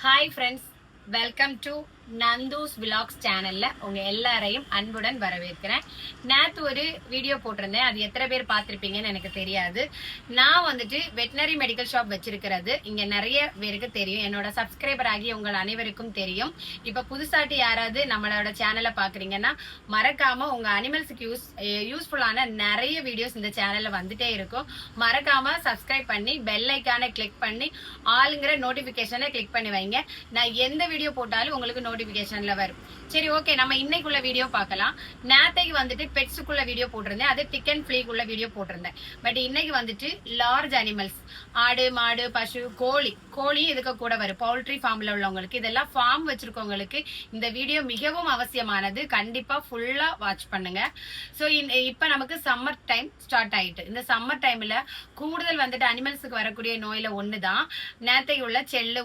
Hi friends, welcome to Nandhu's vlogs சேனல்ல உங்க எல்லாரையும் அன்புடன் வரவேற்கிறேன். நேத்து ஒரு வீடியோ போட்டிருந்தேன், அது எத்தனை பேர் பார்த்திருப்பீங்கன்னு எனக்கு தெரியாது. நான் வந்துட்டு வெட்டினரி மெடிக்கல் ஷாப் வச்சிருக்கிறது இங்க நிறைய பேருக்கு தெரியும், என்னோட சப்ஸ்கிரைபர் ஆகி உங்கள் அனைவருக்கும் தெரியும். இப்ப புதுசாட்டி யாராவது நம்மளோட சேனலை பாக்குறீங்கன்னா மறக்காம உங்க அனிமல்ஸுக்கு யூஸ்ஃபுல்லான நிறைய வீடியோஸ் இந்த சேனல்ல வந்துட்டே இருக்கும். மறக்காம சப்ஸ்கிரைப் பண்ணி பெல் ஐக்கானை கிளிக் பண்ணி ஆளுங்கிற நோட்டிபிகேஷனை கிளிக் பண்ணி வைங்க. நான் எந்த வீடியோ போட்டாலும் உங்களுக்கு நோட்டிபிகேஷன்ல வரும். சரி, ஓகே, நம்ம இன்னைக்குள்ள வீடியோ பார்க்கலாம். நேத்தைக்கு வந்துட்டு பெட்ஸுக்குள்ள வீடியோ போட்டிருந்தேன், அது டிக் அண்ட் ஃப்ளீக்குள்ள வீடியோ போட்டிருந்தேன். பட் இன்னைக்கு வந்துட்டு லார்ஜ் அனிமல்ஸ், ஆடு மாடு பசு கோழி இதுக்கு கூட வரும். பவுல்ட்ரி ஃபார்ம்ல உள்ளவங்களுக்கு, இதெல்லாம் ஃபார்ம் வச்சிருக்கவங்களுக்கு இந்த வீடியோ மிகவும் அவசியமானது. கண்டிப்பா ஃபுல்லா வாட்ச் பண்ணுங்க. ஸோ இப்ப நமக்கு சம்மர் டைம் ஸ்டார்ட் ஆயிட்டு. இந்த சம்மர் டைம்ல கூடுதல் வந்துட்டு அனிமல்ஸுக்கு வரக்கூடிய நோயில ஒண்ணுதான் நேத்தைக்கு உள்ள செல்லு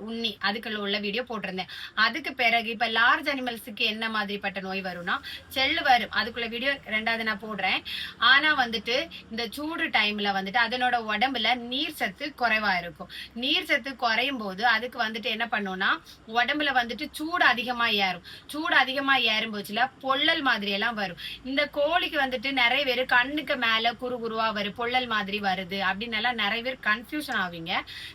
உண்ணி அதுக்குள்ள உள்ள வீடியோ போட்டிருந்தேன். அதுக்கு பிறகு இப்ப லார்ஜ் அனிமல்ஸுக்கு என்ன மாதிரிப்பட்ட நோய் வரும்னா செல்லு வரும். அதுக்குள்ள வீடியோ ரெண்டாவது நான் போடுறேன். ஆனா வந்துட்டு இந்த சூடு டைம்ல வந்துட்டு அதனோட உடம்புல நீர் சத்து குறைவா இருக்கும். நீர் சத்து குறையும் போது அதுக்கு வந்துட்டு என்ன பண்ணும்னா உடம்புல வந்துட்டு சூடு அதிகமா ஏறும். சூடு அதிகமா ஏறும் போச்சுல பொள்ளல் மாதிரி எல்லாம் வரும். இந்த கோழிக்கு வந்துட்டு நிறைய பேர் கண்ணுக்கு மேல குறுகுருவா வரும், பொள்ளல் மாதிரி வருது அப்படின்னு எல்லாம் நிறைய பேர் கன்ஃபியூஷன் ஆவீங்க.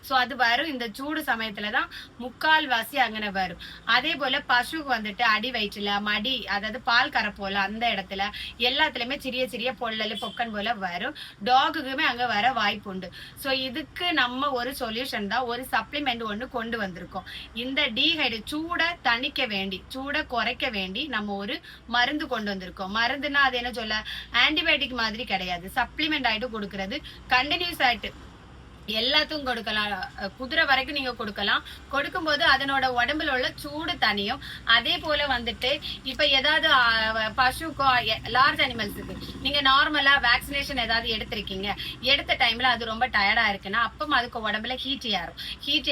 சோ அது வரும் இந்த சூடு சமயத்துலதான் முக்கால்வாசி அங்கன வரும். அதே போல பசுக்கு வந்துட்டு அடி வயிற்றுல மடி, அதாவது பால் கரை போல அந்த இடத்துல எல்லாத்துலயுமே சிறிய சிறிய பொள்ளல் பொக்கன் போல வரும். டாகுக்குமே அங்க வர வாய்ப்பு உண்டு. சோ இதுக்கு நம்ம ஒரு சொல்யூஷன் தான், ஒரு சப்ளிமெண்ட் ஒண்ணு கொண்டு வந்திருக்கோம். இந்த டீஹைட்ரேட் சூட தணிக்க வேண்டி, சூட குறைக்க வேண்டி நம்ம ஒரு மருந்து கொண்டு வந்திருக்கோம். மருந்துன்னா அது என்ன சொல்ல, ஆன்டிபயோட்டிக் மாதிரி கிடையாது, சப்ளிமெண்ட் ஆயிட்டு கொடுக்கறது. கண்டினியூஸ் ஆயிட்டு எல்லாத்துக்கும் கொடுக்கலாம், குதிரை வரைக்கும் நீங்க கொடுக்கலாம். கொடுக்கும்போது அதனோட உடம்புல உள்ள சூடு தனியும். அதே போல வந்துட்டு இப்ப ஏதாவது பசுக்கோ லார்ஜ் அனிமல்ஸுக்கு நீங்க நார்மலா வேக்சினேஷன் ஏதாவது எடுத்திருக்கீங்க, எடுத்த டைம்ல அது ரொம்ப டயர்டா இருக்குன்னா அப்ப அதுக்கு உடம்புல ஹீட்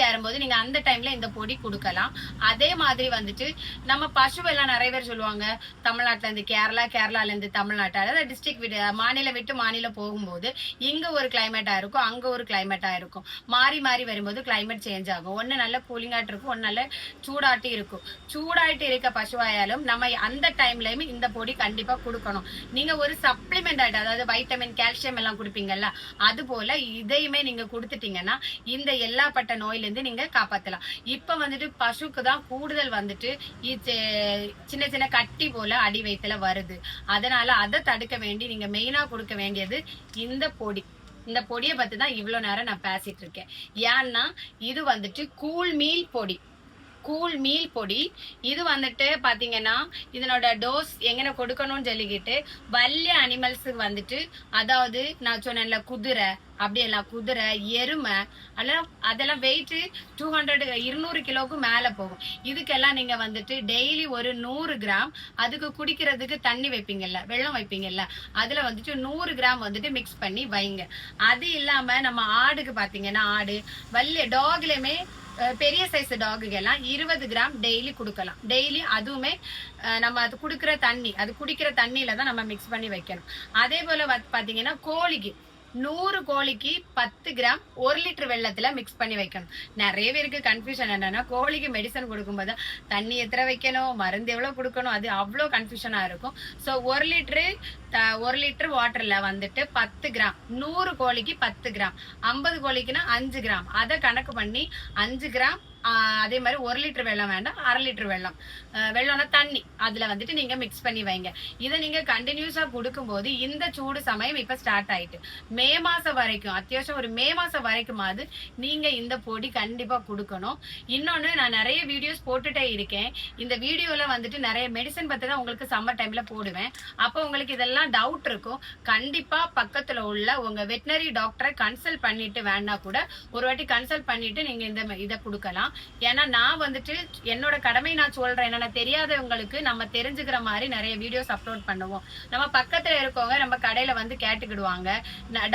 ஏறும் போது நீங்க அந்த டைம்ல இந்த பொடி கொடுக்கலாம். அதே மாதிரி வந்துட்டு நம்ம பசுவெல்லாம் நிறைய பேர் சொல்லுவாங்க, தமிழ்நாட்டுல இருந்து கேரளால இருந்து தமிழ்நாட்டு, அதாவது டிஸ்ட்ரிக்ட் மாநில விட்டு மாநிலம் போகும்போது இங்க ஒரு கிளைமேட்டா இருக்கும், அங்க ஒரு கிளைமேட் இருக்கும். மாறி மாறி வரும்போது கிளைமேட் சேஞ்ச் ஆகும். ஒன்னு நல்ல கூலிங்காட்டு இருக்கும், ஒன்னு நல்ல சூடாட்டி இருக்கும். சூடாயிட்டு இருக்க பசுவாயாலும் நம்ம அந்த டைம்லயும் இந்த பொடி கண்டிப்பா கொடுக்கணும். நீங்க ஒரு சப்ளிமெண்ட் ஆயிட்டு, அதாவது வைட்டமின் கால்சியம் எல்லாம் கொடுப்பீங்கல்ல, அது போல இதையுமே நீங்க கொடுத்துட்டீங்கன்னா இந்த எல்லா பட்ட நோயில இருந்து நீங்க காப்பாத்தலாம். இப்ப வந்துட்டு பசுக்கு தான் கூடுதல் வந்துட்டு சின்ன சின்ன கட்டி போல அடி வயித்துல வருது. அதனால அதை தடுக்க வேண்டி நீங்க மெயினா கொடுக்க வேண்டியது இந்த பொடி. இந்த பொடியை பத்தி தான் இவ்வளவு நேரம் நான் பேசிட்டு இருக்கேன். ஏன்னா இது வந்துட்டு கூல் மீல் பொடி. இது வந்துட்டு பாத்தீங்கன்னா இதனோட டோஸ் எங்கன கொடுக்கணும்னு சொல்லிக்கிட்டு வல்லிய அனிமல்ஸுக்கு வந்துட்டு, அதாவது நான் சொன்னேன்ல குதிரை, அப்படியெல்லாம் குதிரை எருமை அதெல்லாம் வெயிட் 200 கிலோக்கு மேல போகும். இதுக்கெல்லாம் நீங்க வந்துட்டு டெய்லி ஒரு 100 கிராம் அதுக்கு குடிக்கிறதுக்கு தண்ணி வைப்பீங்கல்ல, வெள்ளம் வைப்பீங்கல்ல, அதுல வந்துட்டு 100 கிராம் வந்துட்டு மிக்ஸ் பண்ணி வைங்க. அது இல்லாம நம்ம ஆடுக்கு பாத்தீங்கன்னா, ஆடு வல்லிய டாக்லயுமே பெரிய சைஸ் டாகுக்கு எல்லாம் 20 கிராம் டெய்லி கொடுக்கலாம். டெய்லி அதுவுமே நம்ம அது குடிக்கிற தண்ணியில தான் நம்ம மிக்ஸ் பண்ணி வைக்கணும். அதே போல பாத்தீங்கன்னா கோழிக்கு 100 கோழிக்கு 10 கிராம் 1 லிட்டர் வெள்ளத்துல மிக்ஸ் பண்ணி வைக்கணும். நிறைய பேருக்கு கன்ஃபியூஷன் என்னன்னா, கோழிக்கு மெடிசன் கொடுக்கும்போது தண்ணி எத்தனை வைக்கணும், மருந்து எவ்வளவு கொடுக்கணும், அது அவ்வளோ கன்ஃபியூஷனா இருக்கும். ஸோ 1 லிட்டர் வாட்டர்ல வந்துட்டு 10 கிராம், 100 கோழிக்கு 10 கிராம், 50 கோழிக்குன்னா 5 கிராம், அதை கணக்கு பண்ணி 5 கிராம். அதே மாதிரி 1 லிட்டர் வெள்ளம் வேண்டாம், 1/2 லிட்டர் வெள்ளம்னா தண்ணி, அதுல வந்துட்டு நீங்க மிக்ஸ் பண்ணி வைங்க. இதை நீங்க கண்டினியூஸா கொடுக்கும்போது இந்த சூடு சமயம் இப்ப ஸ்டார்ட் ஆயிட்டு மே மாசம் வரைக்கும், அத்தியாவசியம் ஒரு மே மாசம் வரைக்குமாவது நீங்க இந்த பொடி கண்டிப்பா கொடுக்கணும். இன்னொன்னு, நான் நிறைய வீடியோஸ் போட்டுட்டே இருக்கேன். இந்த வீடியோல வந்துட்டு நிறைய மெடிசன் பத்தி தான் உங்களுக்கு சம்மர் டைம்ல போடுவேன். அப்போ உங்களுக்கு இதெல்லாம் டவுட் இருக்கும். கண்டிப்பா பக்கத்துல உள்ள உங்க வெட்டினரி டாக்டரை கன்சல்ட் பண்ணிட்டு வேணா கூட ஒரு வாட்டி கன்சல்ட் பண்ணிட்டு நீங்க இதை கொடுக்கலாம். ஏன்னா நான் வந்துட்டு என்னோட கடமை நான் சொல்றேன். என்னன்னா தெரியாதவங்களுக்கு நம்ம தெரிஞ்சுக்கிற மாதிரி நிறைய வீடியோஸ் அப்லோட் பண்ணுவோம். நம்ம பக்கத்துல இருக்கவங்க நம்ம கடையில வந்து கேட்டுக்கிடுவாங்க,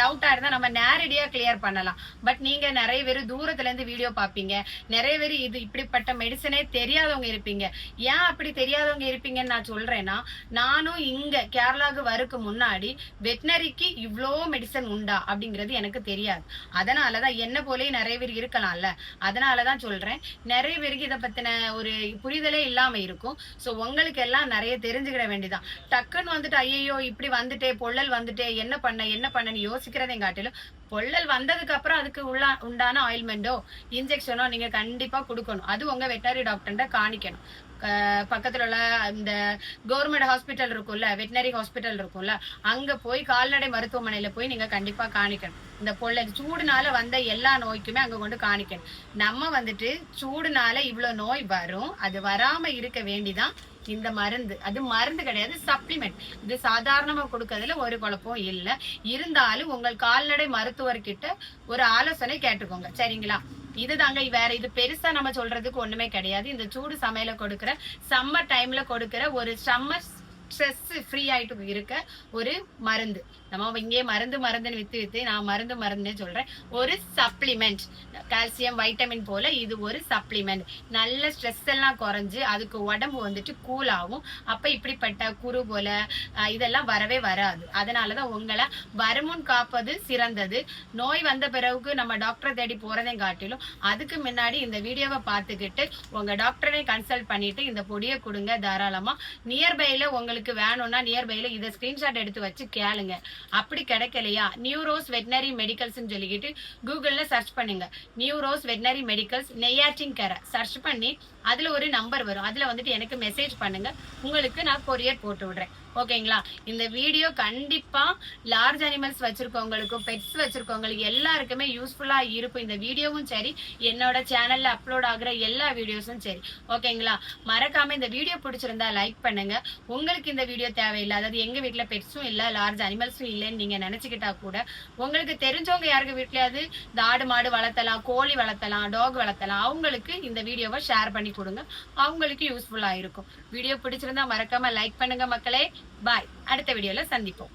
டவுட்டா இருந்தா நம்ம நேரடியா கிளியர் பண்ணலாம். பட் நீங்க நிறைய பேர் தூரத்துல இருந்து வீடியோ பாப்பீங்க, நிறைய பேர் இது இப்படிப்பட்ட மெடிசனே தெரியாதவங்க இருப்பீங்க. ஏன் அப்படி தெரியாதவங்க இருப்பீங்கன்னு நான் சொல்றேன்னா, நானும் இங்க கேரளாவுக்கு வரக்கு முன்னாடி வெட்டினரிக்கு இவ்வளோ மெடிசன் உண்டா அப்படிங்கிறது எனக்கு தெரியாது. அதனாலதான் என்ன போலயே நிறைய பேர் இருக்கலாம்ல, அதனாலதான் சொல்றேன். போறேன். நிறைய பேருக்கு இதை பத்தின ஒரு புரிதலே இல்லாம இருக்கும். சோ உங்களுக்கு எல்லாம் நிறைய தெரிஞ்சுக்கிட வேண்டியதான். டக்குன்னு வந்துட்டு ஐயோ இப்படி வந்துட்டே பொள்ளல் வந்துட்டே என்ன பண்ணன்னு யோசிக்கிறதை காட்டிலும் பொள்ளல் வந்ததுக்கு அப்புறம் அதுக்கு உண்டான ஆயில்மெண்டோ இன்ஜெக்ஷனோ நீங்க கண்டிப்பா கொடுக்கணும். அது உங்க வெட்டனரி டாக்டர்கிட்ட காணிக்கணும். பக்கத்துல உள்ள இந்த கவர்மெண்ட் ஹாஸ்பிட்டல் இருக்கும்ல, வெட்டினரி ஹாஸ்பிட்டல் இருக்கும்ல, அங்க போய் கால்நடை மருத்துவமனையில போய் நீங்க கண்டிப்பா காணிக்கணும். இந்த பொள்ளல் சூடுனால வந்த எல்லா நோய்க்குமே அங்க கொண்டு காணிக்கணும். நம்ம வந்துட்டு சூடுனால இவ்வளவு நோய் வரும், அது வராம இருக்க வேண்டிதான் இந்த மருந்து. அது மருந்து கிடையாது, சப்ளிமெண்ட். இது சாதாரணமா கொடுக்கறதுல ஒரு குழப்பம் இல்லை. இருந்தாலும் உங்கள் கால்நடை மருத்துவர்கிட்ட ஒரு ஆலோசனை கேட்டுக்கோங்க, சரிங்களா? இதுதாங்க, வேற இது பெருசா நம்ம சொல்றதுக்கு ஒண்ணுமே கிடையாது. இந்த சூடு சமையல கொடுக்கிற சம்மர் டைம்ல கொடுக்கிற ஒரு சம்மர் ஸ்ட்ரெஸ் ஃப்ரீ ஆயிட்டு இருக்க ஒரு மருந்து. நம்ம இங்கே மருந்துன்னு வித்து நான் மருந்துன்னு சொல்றேன். ஒரு சப்ளிமெண்ட், கால்சியம் வைட்டமின் போல இது ஒரு சப்ளிமெண்ட். நல்ல ஸ்ட்ரெஸ் எல்லாம் குறைஞ்சு அதுக்கு உடம்பு வந்துட்டு கூல் ஆகும். அப்ப இப்படிப்பட்ட குரு போல இதெல்லாம் வரவே வராது. அதனாலதான் உங்களை வருமுன் காப்பது சிறந்தது. நோய் வந்த பிறகு நம்ம டாக்டரை தேடி போறதை காட்டிலும் அதுக்கு முன்னாடி இந்த வீடியோவை பார்த்துக்கிட்டு உங்க டாக்டரை கன்சல்ட் பண்ணிட்டு இந்த பொடியை கொடுங்க தாராளமா. நியர்பைல உங்களுக்கு வேணும்னா நியர்பைல இதை ஸ்கிரீன்ஷாட் எடுத்து வச்சு கேளுங்க. அப்படி கிடைக்கலையா, நியூரோஸ் வெட்டினரி மெடிக்கல்ஸ் சொல்லிக்கிட்டு கூகுள்ல சர்ச் பண்ணுங்க. நியூரோஸ் வெட்டினரி மெடிக்கல்ஸ் நெய்யாற்றின்கரை சர்ச் பண்ணி அதுல ஒரு நம்பர் வரும். அதுல வந்துட்டு எனக்கு மெசேஜ் பண்ணுங்க, உங்களுக்கு நான் கொரியர் போட்டு விடுறேன். ஓகேங்களா? இந்த வீடியோ கண்டிப்பா லார்ஜ் அனிமல்ஸ் வச்சிருக்கவங்களுக்கும் பெட்ஸ் வச்சிருக்கவங்களுக்கு எல்லாருக்குமே யூஸ்ஃபுல்லா இருக்கும். இந்த வீடியோவும் சரி, என்னோட சேனல்ல அப்லோட் ஆகுற எல்லா வீடியோஸும் சரி. ஓகேங்களா? மறக்காம இந்த வீடியோ பிடிச்சிருந்தா லைக் பண்ணுங்க. உங்களுக்கு இந்த வீடியோ தேவையில்லை, அதாவது எங்க வீட்டுல பெட்ஸும் இல்ல லார்ஜ் அனிமல்ஸும் இல்லைன்னு நீங்க நினைச்சுக்கிட்டா கூட, உங்களுக்கு தெரிஞ்சவங்க யாருக்கு வீட்லயாவது இந்த ஆடு மாடு வளர்த்தலாம், கோழி வளர்த்தலாம், டாக் வளர்த்தலாம், அவங்களுக்கு இந்த வீடியோவை ஷேர் பண்ணி கொடுங்க. அவங்களுக்கு யூஸ்ஃபுல்லா இருக்கும். வீடியோ பிடிச்சிருந்தா மறக்காம லைக் பண்ணுங்க மக்களே. பாய். அடுத்த வீடியோல சந்திப்போம்.